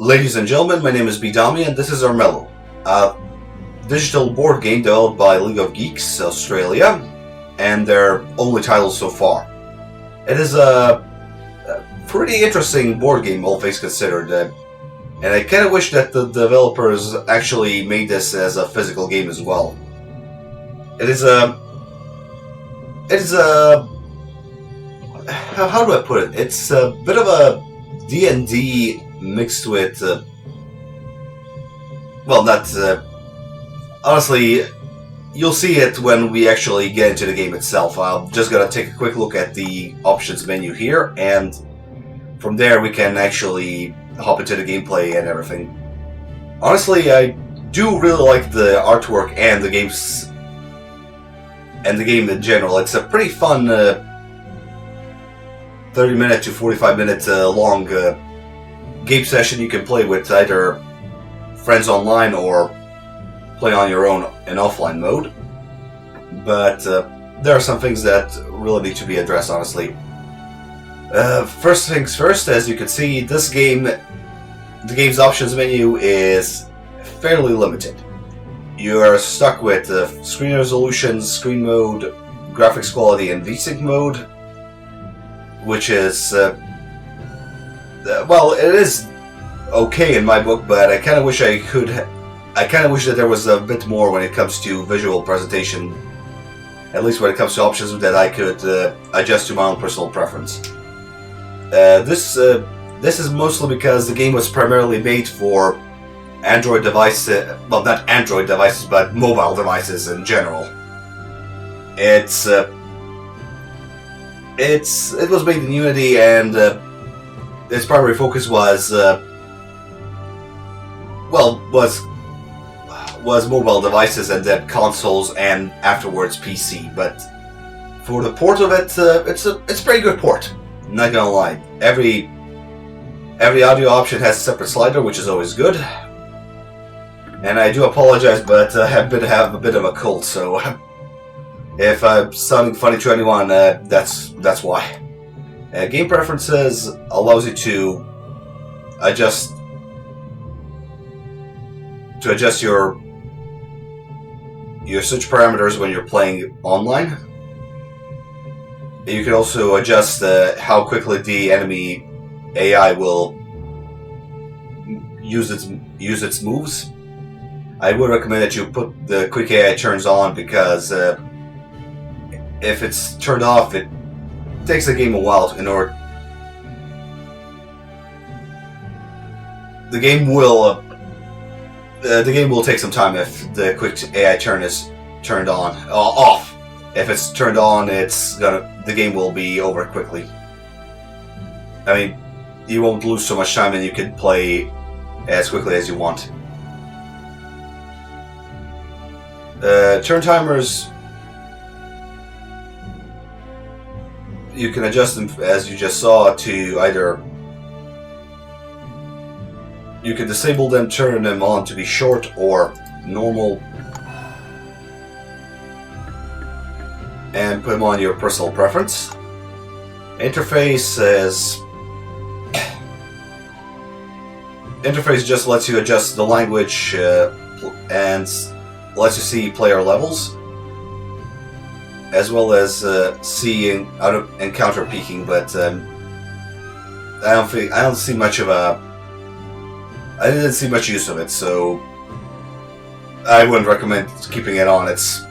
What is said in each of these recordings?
Ladies and gentlemen, my name is Bedomy and this is Armello, a digital board game developed by League of Geeks Australia, and their only title so far. It is a pretty interesting board game, all things considered, and I kind of wish that the developers actually made this as a physical game as well. It is a how do I put it? It's a bit of a D&D mixed with, honestly, you'll see it when we actually get into the game itself. I'm just gonna take a quick look at the options menu here, and from there we can actually hop into the gameplay and everything. Honestly, I do really like the artwork and the games, and the game in general. It's a pretty fun 30-minute to 45-minute long game session you can play with either friends online or play on your own in offline mode. But there are some things that really need to be addressed, honestly. First things first, as you can see, this game, the game's options menu is fairly limited. You are stuck with screen resolution, screen mode, graphics quality, and VSync mode, which is well, it is okay in my book, but I kind of wish I kind of wish that there was a bit more when it comes to visual presentation. At least when it comes to options that I could adjust to my own personal preference. This is mostly because the game was primarily made for Android devices. Well, not Android devices, but mobile devices in general. It was made in Unity, and its primary focus was mobile devices, and then consoles, and afterwards PC. But for the port of it, it's a pretty good port. I'm not gonna lie. Every audio option has a separate slider, which is always good. And I do apologize, but I have a bit of a cold, so if I'm sounding funny to anyone, that's why. Game preferences allows you to adjust your search parameters when you're playing online. You can also adjust how quickly the enemy AI will use its moves. I would recommend that you put the quick AI turns on, because if it's turned off, it takes the game a while in order. The game will take some time if the quick AI turn is turned on off. If it's turned on, the game will be over quickly. I mean, you won't lose so much time, and you can play as quickly as you want. Turn timers, you can adjust them, as you just saw, to either you can disable them, turn them on to be short or normal, and put them on your personal preference. Interface just lets you adjust the language and lets you see player levels, as well as seeing out of encounter peaking. But I didn't see much use of it, so I wouldn't recommend keeping it on. It's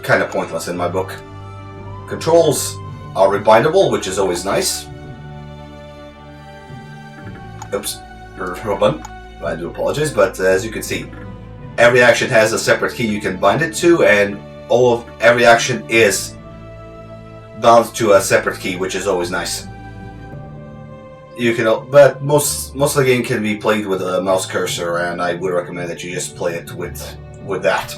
kind of pointless in my book. Controls are rebindable, which is always nice. Oops, I do apologize, but as you can see, every action has a separate key you can bind it to, and every action is bound to a separate key, which is always nice. But most of the game can be played with a mouse cursor, and I would recommend that you just play it with that.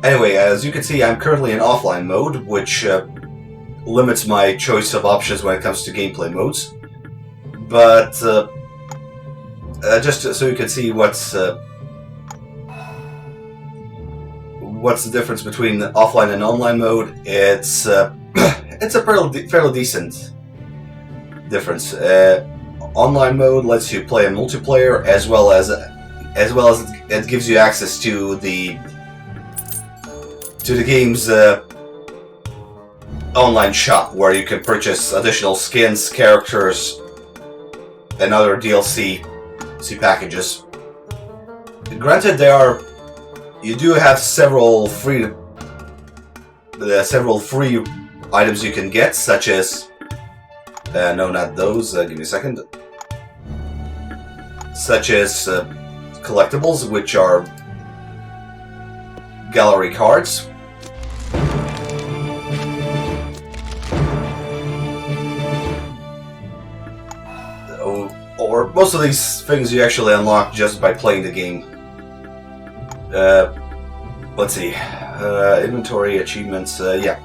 Anyway, as you can see, I'm currently in offline mode, which limits my choice of options when it comes to gameplay modes. But just so you can see what's the difference between offline and online mode, it's a fairly decent difference. online mode lets you play in multiplayer, as well as it gives you access to the game's online shop, where you can purchase additional skins, characters, and other DLC packages. Granted, you do have several free items you can get, such as no, not those. Give me a second. Such as collectibles, which are gallery cards. Or most of these things you actually unlock just by playing the game. Let's see. Inventory, achievements, yeah.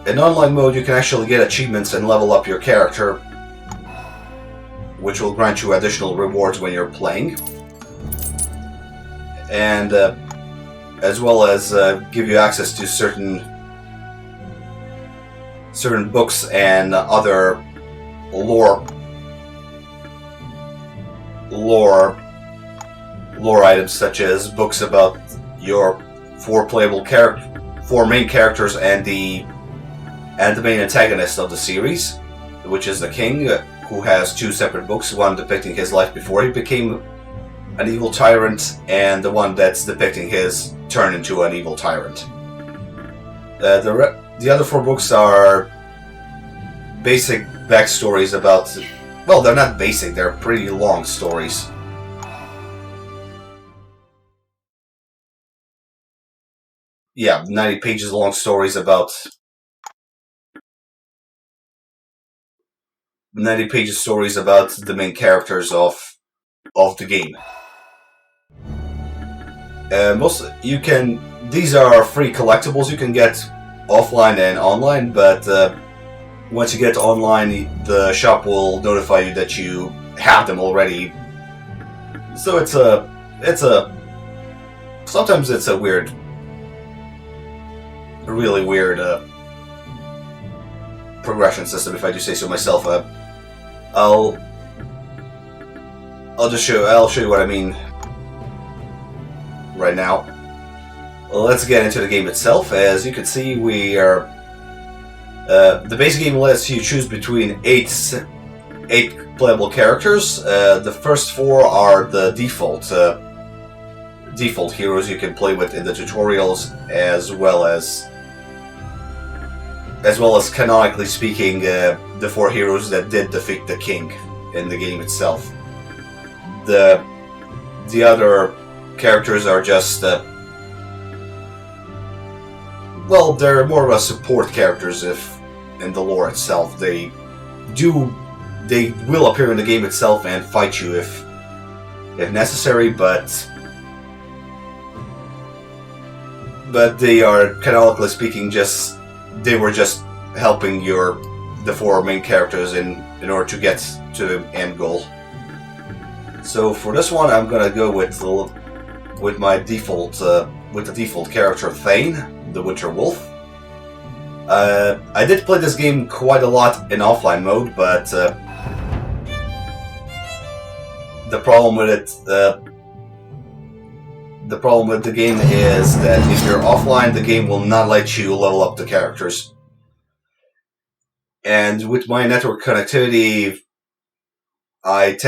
In online mode, you can actually get achievements and level up your character, which will grant you additional rewards when you're playing. And as well as give you access to certain books and other lore items, such as books about your four main characters and the main antagonist of the series, which is the king, who has two separate books, one depicting his life before he became an evil tyrant, and the one that's depicting his turn into an evil tyrant. The other four books are basic backstories about... Well, they're not basic, they're pretty long stories. Yeah, 90 pages long stories about... 90 pages stories about the main characters of the game. These are free collectibles you can get offline and online, but once you get online, the shop will notify you that you have them already. So sometimes it's a really weird progression system, if I do say so myself. I'll show you what I mean right now. Well, let's get into the game itself. As you can see, we are the base game lets you choose between eight playable characters. The first four are the default heroes you can play with in the tutorials, as well as canonically speaking, the four heroes that did defeat the king in the game itself. The other characters are just well, they're more of a support characters in the lore itself. They will appear in the game itself and fight you if necessary, but they are, canonically speaking, they were just helping the four main characters in order to get to the end goal. So for this one, I'm gonna go with my default the default character Thane, the Winter Wolf. I did play this game quite a lot in offline mode, but the problem with the game is that if you're offline, the game will not let you level up the characters. And with my network connectivity, it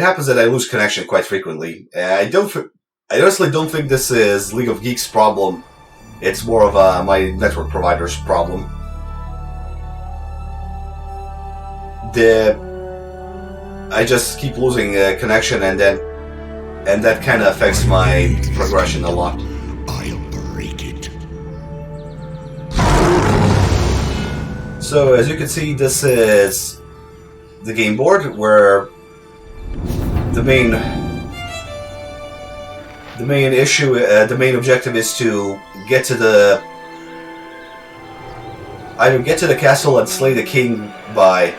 happens that I lose connection quite frequently. I honestly don't think this is League of Geeks' problem. It's more of my network provider's problem. I just keep losing connection, and that kind of affects my progression a lot. I'll break it. So as you can see, this is the game board, where the main objective is to either get to the castle and slay the king by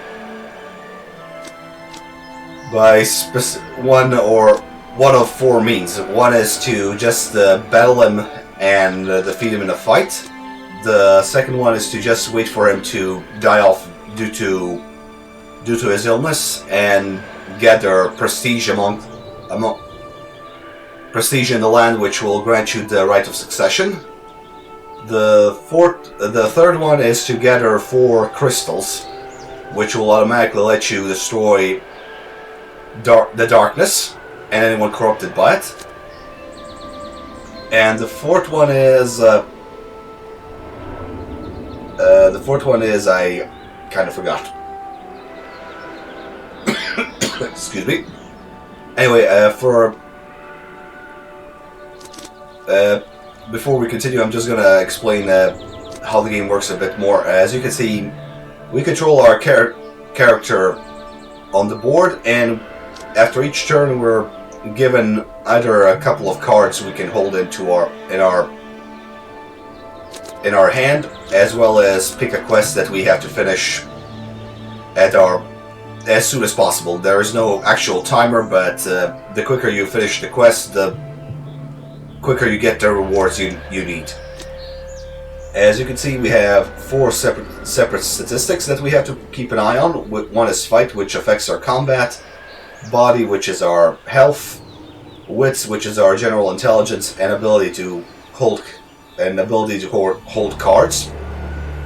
one of four means. One is to just battle him and defeat him in a fight. The second one is to just wait for him to die off due to due to his illness and gather prestige prestige in the land, which will grant you the right of succession. The third one is to gather 4 crystals, which will automatically let you destroy the darkness and anyone corrupted by it. And the fourth one is I kind of forgot. Excuse me. Anyway, before we continue, I'm just gonna explain how the game works a bit more. As you can see, we control our character on the board, and after each turn, we're given either a couple of cards we can hold in our hand, as well as pick a quest that we have to finish as soon as possible. There is no actual timer, but the quicker you finish the quest, the quicker you get the rewards you need. As you can see, we have 4 separate statistics that we have to keep an eye on. One is fight, which affects our combat; body, which is our health; wits, which is our general intelligence and ability to hold cards.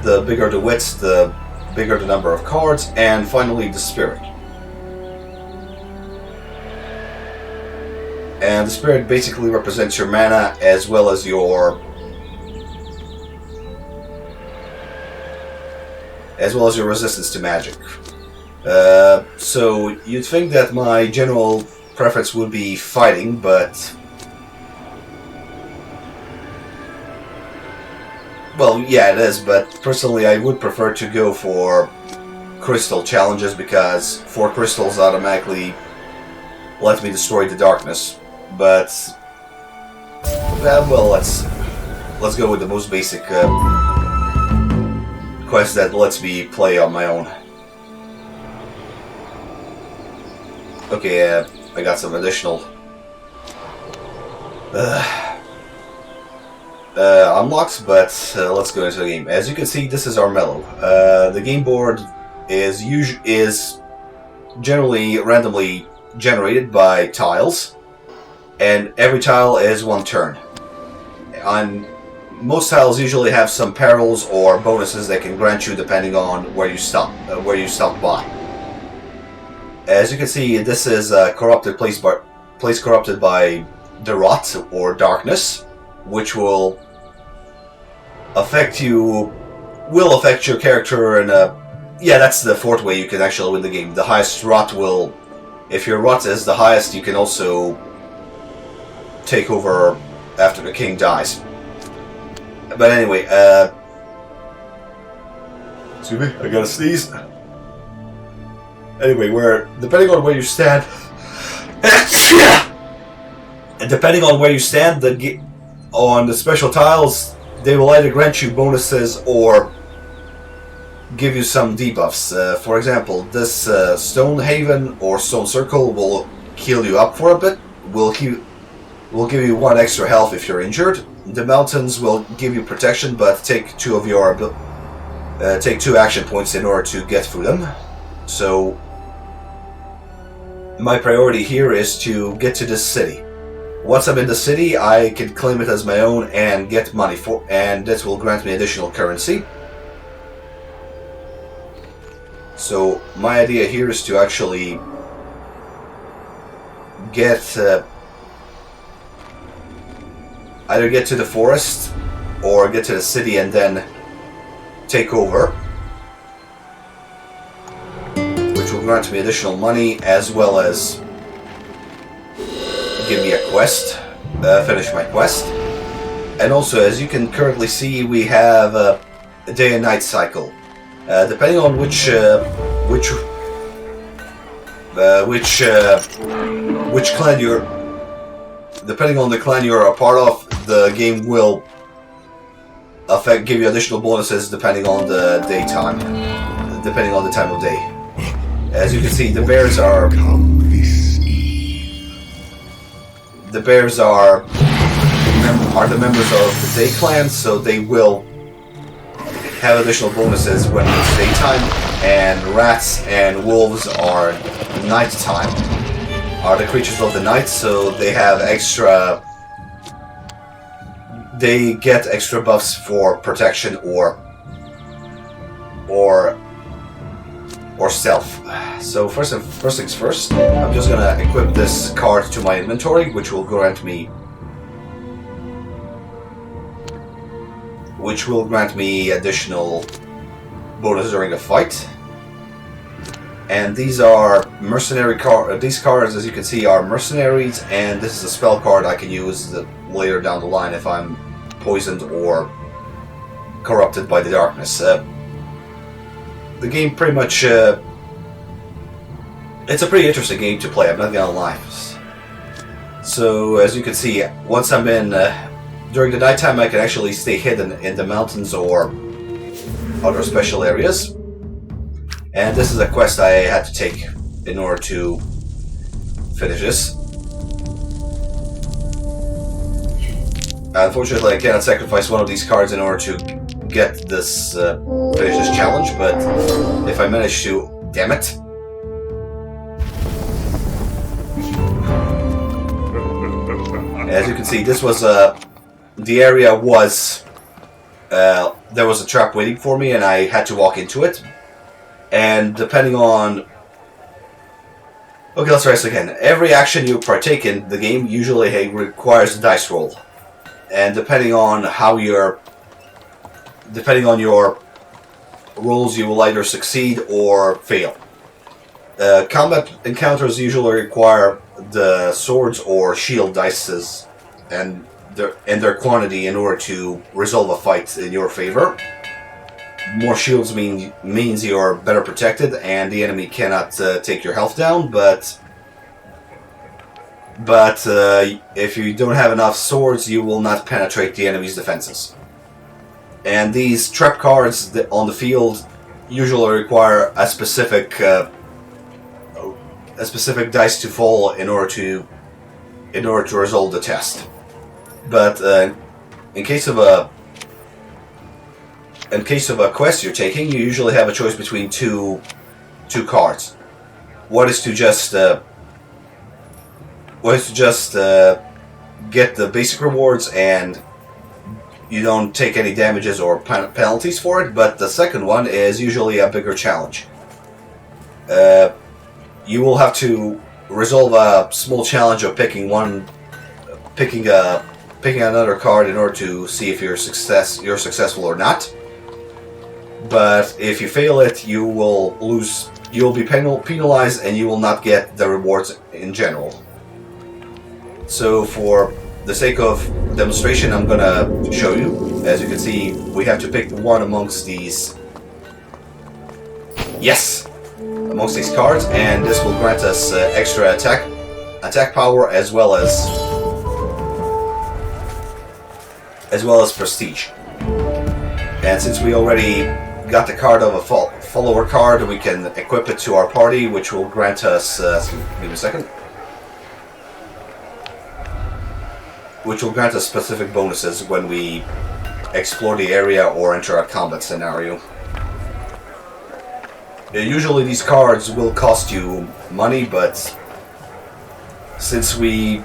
The bigger the wits, the bigger the number of cards; and finally the spirit. And the spirit basically represents your mana as well as your resistance to magic. So you'd think that my general preference would be fighting, but well, yeah, it is, but personally I would prefer to go for crystal challenges, because 4 crystals automatically let me destroy the darkness. But well, let's go with the most basic quest that lets me play on my own. Okay, I got some additional unlocks, but let's go into the game. As you can see, this is Armello. The game board is generally randomly generated by tiles, and every tile is 1 turn. Most tiles usually have some perils or bonuses that can grant you depending on where you stop by. As you can see, this is a corrupted place corrupted by the rot or darkness, which will affect your character in a... Yeah, that's the 4th way you can actually win the game. The highest rot will... If your rot is the highest, you can also take over after the king dies. But anyway, excuse me, I gotta sneeze. Anyway, depending on where you stand, and depending on where you stand, on the special tiles, they will either grant you bonuses or give you some debuffs. For example, this Stone Haven or Stone Circle will heal you up for a bit. Will give you 1 extra health if you're injured. The mountains will give you protection, but take 2 action points in order to get through them. So my priority here is to get to this city. Once I'm in the city, I can claim it as my own and get money and this will grant me additional currency. So my idea here is to actually either get to the forest or get to the city and then take over, which will grant me additional money as well as give me a quest, finish my quest. And also, as you can currently see, we have a day and night cycle. Depending on which clan depending on the clan you're a part of, the game will give you additional bonuses depending on the daytime, depending on the time of day. As you can see, the bears are the members of the Day Clan, so they will have additional bonuses when it's daytime, and rats and wolves are nighttime. Are the creatures of the night, so they have extra. They get extra buffs for protection or stealth. So first things first, I'm just gonna equip this card to my inventory, which will grant me additional bonus during the fight. And these are mercenary cards. These cards, as you can see, are mercenaries, and this is a spell card I can use later down the line if I'm poisoned or corrupted by the darkness. The game pretty much... it's a pretty interesting game to play, I'm not gonna lie. So, as you can see, once I'm in... during the nighttime I can actually stay hidden in the mountains or other special areas. And this is a quest I had to take in order to finish this. Unfortunately, I cannot sacrifice one of these cards in order to get this finish this challenge, but if I manage to, damn it! As you can see, this was the area was there was a trap waiting for me, and I had to walk into it. And depending on... Okay, let's try this again. Every action you partake in the game usually requires a dice roll. And depending on your rolls, you will either succeed or fail. Combat encounters usually require the swords or shield dices and their quantity in order to resolve a fight in your favor. More shields means you're better protected and the enemy cannot take your health down, but if you don't have enough swords, you will not penetrate the enemy's defenses. And these trap cards on the field usually require a specific dice to fall in order to resolve the test. But in case of a quest you're taking, you usually have a choice between two cards. One is to just get the basic rewards and you don't take any damages or penalties for it, but the second one is usually a bigger challenge. You will have to resolve a small challenge of picking another card in order to see if you're successful or not. But if you fail it, you will lose. You will be penalized, and you will not get the rewards in general. So, for the sake of demonstration, I'm gonna show you. As you can see, we have to pick one amongst these. Yes, amongst these cards, and this will grant us extra attack power as well as prestige. And since we already got the card of a follower card, we can equip it to our party, which will grant us. Give me a second. Which will grant us specific bonuses when we explore the area or enter a combat scenario. Usually these cards will cost you money, but since we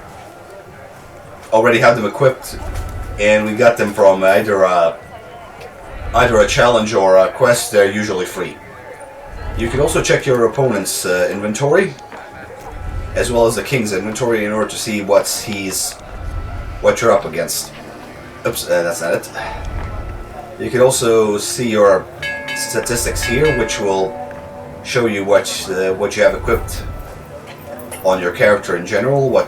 already have them equipped and we got them from either a challenge or a quest, they're usually free. You can also check your opponent's inventory as well as the king's inventory in order to see what you're up against. Oops, that's not it. You can also see your statistics here, which will show you what you have equipped on your character in general,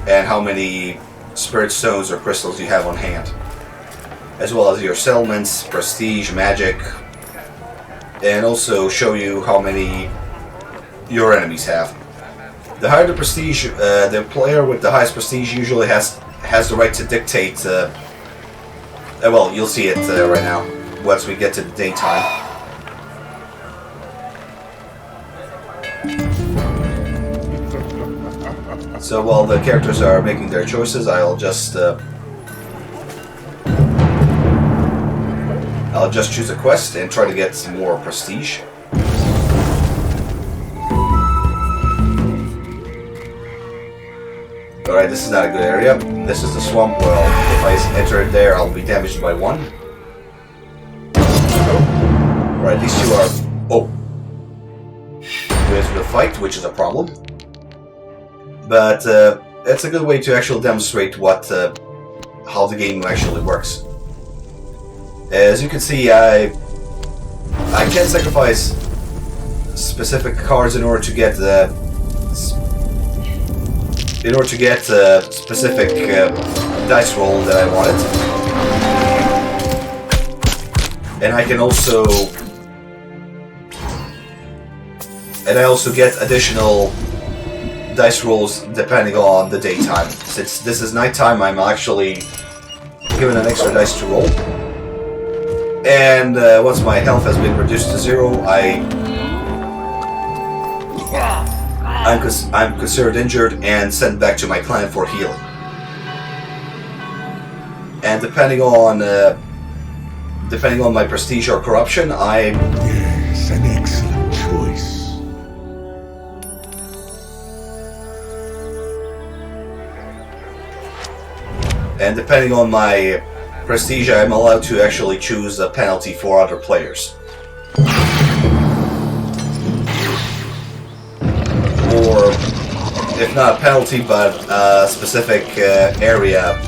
and how many spirit stones or crystals you have on hand, as well as your settlements, prestige, magic, and also show you how many your enemies have. The higher the prestige, the player with the highest prestige usually has the right to dictate. Well, you'll see it right now once we get to the daytime. So while the characters are making their choices, I'll just I'll just choose a quest and try to get some more prestige. Alright, this is not a good area. This is the swamp. Well, if I enter in there, I'll be damaged by 1. Alright, these two are... Oh! With the fight, which is a problem. But it's a good way to actually demonstrate what how the game actually works. As you can see, I can sacrifice specific cards in order to get specific dice roll that I wanted, and I can also get additional dice rolls depending on the daytime. Since this is nighttime, I'm actually given an extra dice to roll. And once my health has been reduced to 0, I'm considered injured and sent back to my clan for healing. And depending on my prestige or corruption, Yes, an excellent choice. And depending on my prestige, I'm allowed to actually choose a penalty for other players. Or, if not a penalty, but a specific area,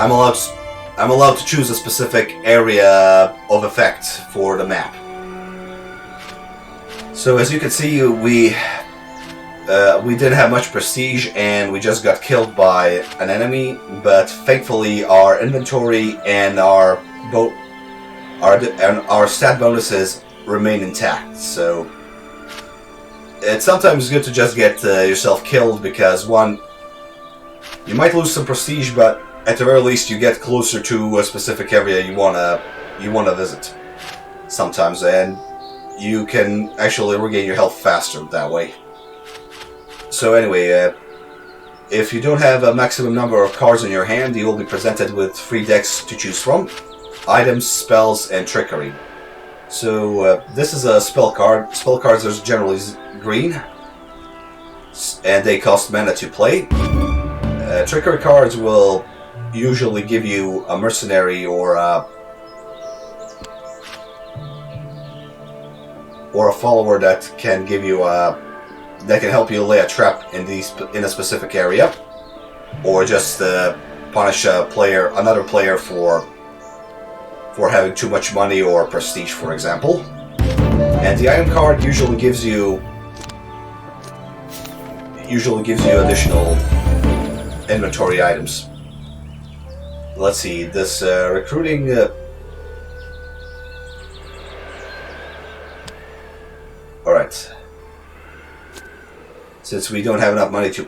I'm allowed to choose a specific area of effect for the map. So as you can see, we didn't have much prestige, and we just got killed by an enemy. But thankfully, our inventory and our stat bonuses remain intact. So it's sometimes good to just get yourself killed, because one, you might lose some prestige, but at the very least, you get closer to a specific area you wanna visit sometimes, and you can actually regain your health faster that way. So anyway, if you don't have a maximum number of cards in your hand, you will be presented with 3 decks to choose from: items, spells, and trickery. So this is a spell card. Spell cards are generally green, and they cost mana to play. Trickery cards will usually give you a mercenary or a follower that can give you that can help you lay a trap in a specific area, or just punish another player for having too much money or prestige, for example. And the item card usually gives you additional inventory items. Let's see, this recruiting. All right. Since we don't have enough money to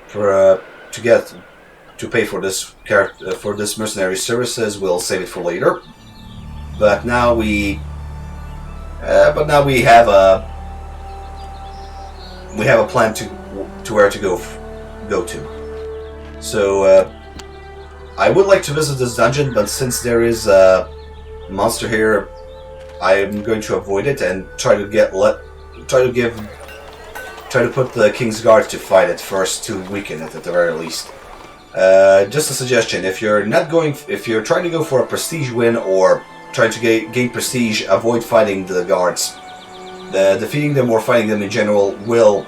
pay for this mercenary services, we'll save it for later. But now we have a plan to where to go to. So I would like to visit this dungeon, but since there is a monster here, I am going to avoid it and try to put the King's Guard to fight it first, to weaken it at the very least. Just a suggestion: if you're trying to go for a prestige win or trying to gain prestige, avoid fighting the guards. Defeating them or fighting them in general will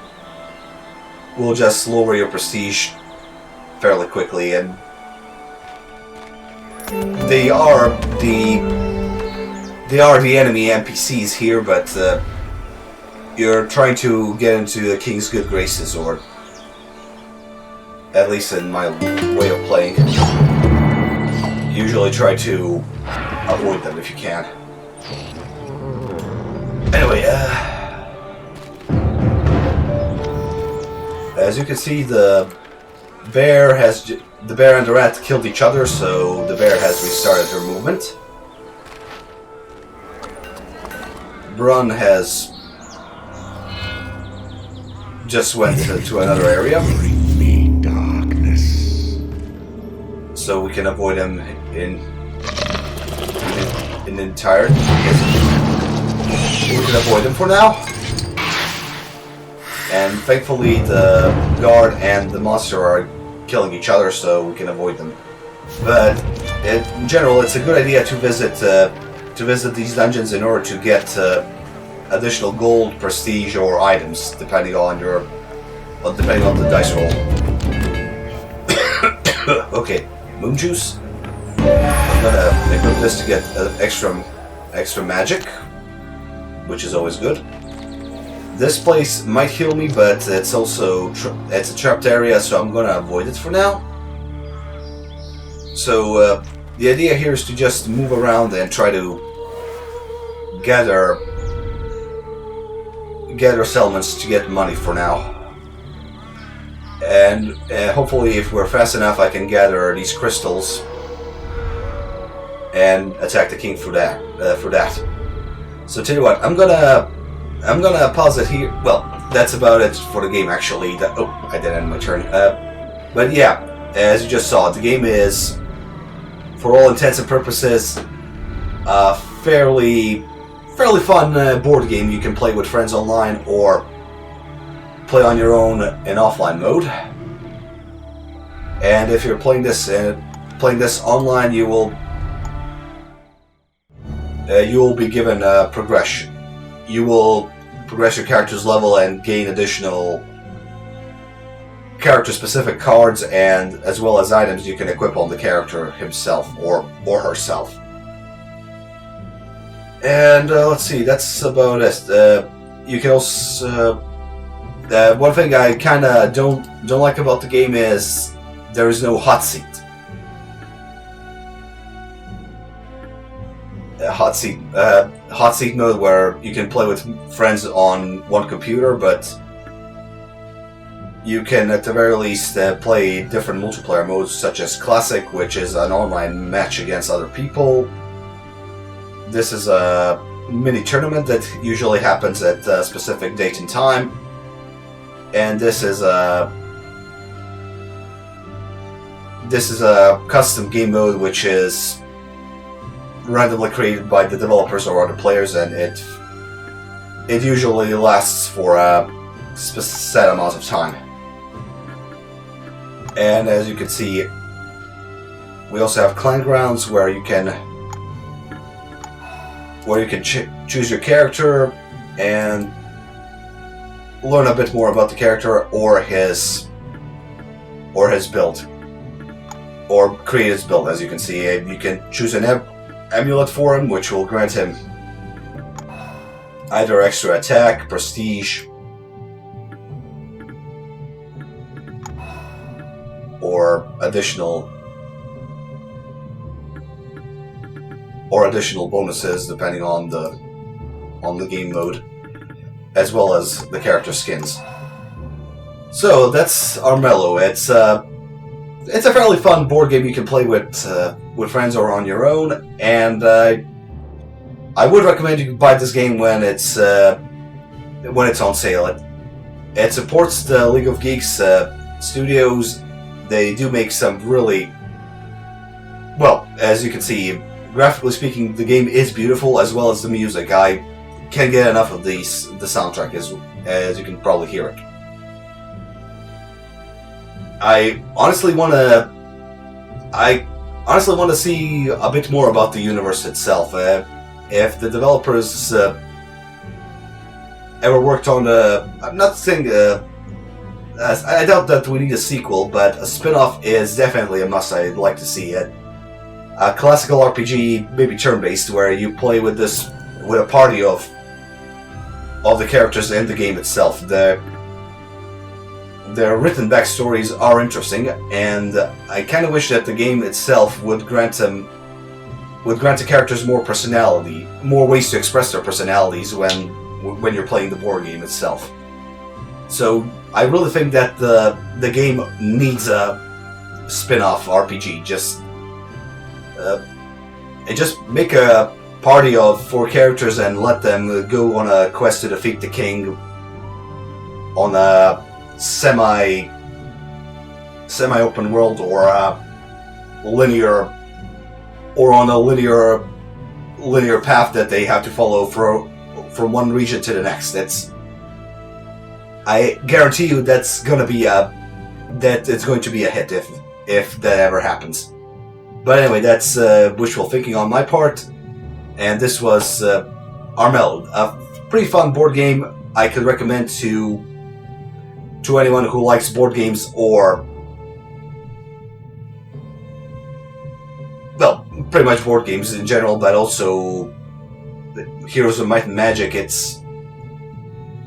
just lower your prestige fairly quickly, and they are the enemy NPCs here, but you're trying to get into the King's good graces, or at least in my way of playing. Usually try to avoid them if you can. Anyway, as you can see, the bear and the rat killed each other, so the bear has restarted her movement. Brun has just went to another area, Bring me darkness. so we can avoid him in entirety. We can avoid them for now. And thankfully the guard and the monster are killing each other, so we can avoid them. But in general, it's a good idea to visit these dungeons in order to get additional gold, prestige, or items, depending on the dice roll. Okay, moon juice. I'm gonna equip this to get extra magic, which is always good. This place might heal me, but it's also it's a trapped area, so I'm gonna avoid it for now. So the idea here is to just move around and try to gather settlements to get money for now. And hopefully, if we're fast enough, I can gather these crystals and attack the king for that. So tell you what, I'm gonna pause it here. Well, that's about it for the game, actually. I did end my turn. But yeah, as you just saw, the game is, for all intents and purposes, a fairly fun board game you can play with friends online or play on your own in offline mode. And if you're playing this online, you will be given progression. You will progress your character's level and gain additional character-specific cards, and as well as items you can equip on the character himself or herself. And let's see, that's about it. You can also one thing I kind of don't like about the game is there is no hot seat. Hot seat mode where you can play with friends on one computer, but you can at the very least play different multiplayer modes, such as Classic, which is an online match against other people. This is a mini tournament that usually happens at a specific date and time, and this is a custom game mode which is randomly created by the developers or other players, and it usually lasts for a set amount of time. And as you can see, we also have clan grounds where you can choose your character and learn a bit more about the character or his build, or create his build. As you can see, you can choose an amulet for him, which will grant him either extra attack, prestige, or additional bonuses depending on the game mode, as well as the character skins. So that's Armello. It's a fairly fun board game you can play with friends or on your own, and I would recommend you buy this game when it's on sale. It supports the League of Geeks studios. They do make some really, well, as you can see, graphically speaking, the game is beautiful, as well as the music. I can't get enough of the soundtrack, as you can probably hear it. I honestly want to see a bit more about the universe itself. If the developers ever worked on I'm not saying I doubt that we need a sequel, but a spin-off is definitely a must. I'd like to see it. A classical RPG, maybe turn-based, where you play with a party of the characters in the game itself. Their written backstories are interesting, and I kind of wish that the game itself would grant the characters more personality, more ways to express their personalities when you're playing the board game itself. So I really think that the game needs a spin-off RPG. Just make a party of 4 characters and let them go on a quest to defeat the king on a semi-open world, or on a linear linear path that they have to follow from one region to the next. I guarantee you it's going to be a hit if that ever happens. But anyway, that's wishful thinking on my part, and this was Armello, a pretty fun board game I could recommend to anyone who likes board games, or well, pretty much board games in general, but also Heroes of Might and Magic. It's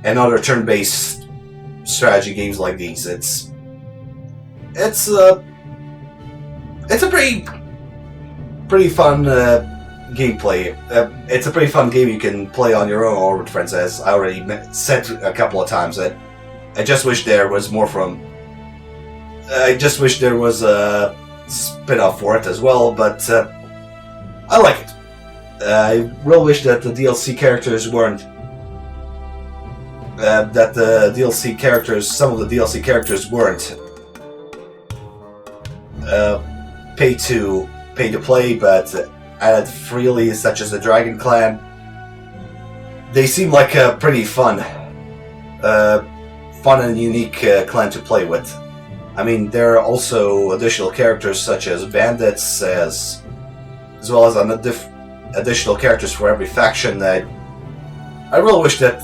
another turn-based strategy games like these. It's a pretty fun gameplay. It's a pretty fun game you can play on your own or with friends, as I already said a couple of times. That I just wish there was more from. I just wish there was a spin-off for it as well, but I like it. I really wish that the DLC characters weren't. Some of the DLC characters weren't pay to play, but added freely, such as the Dragon Clan. They seem like a pretty fun and unique clan to play with. I mean, there are also additional characters such as bandits, as well as additional characters for every faction. I really wish that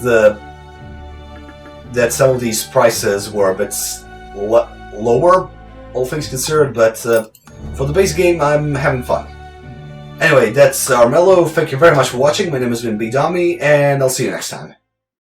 some of these prices were a bit lower, all things considered, but for the base game, I'm having fun. Anyway, that's Armello. Thank you very much for watching. My name has been Bedomy, and I'll see you next time.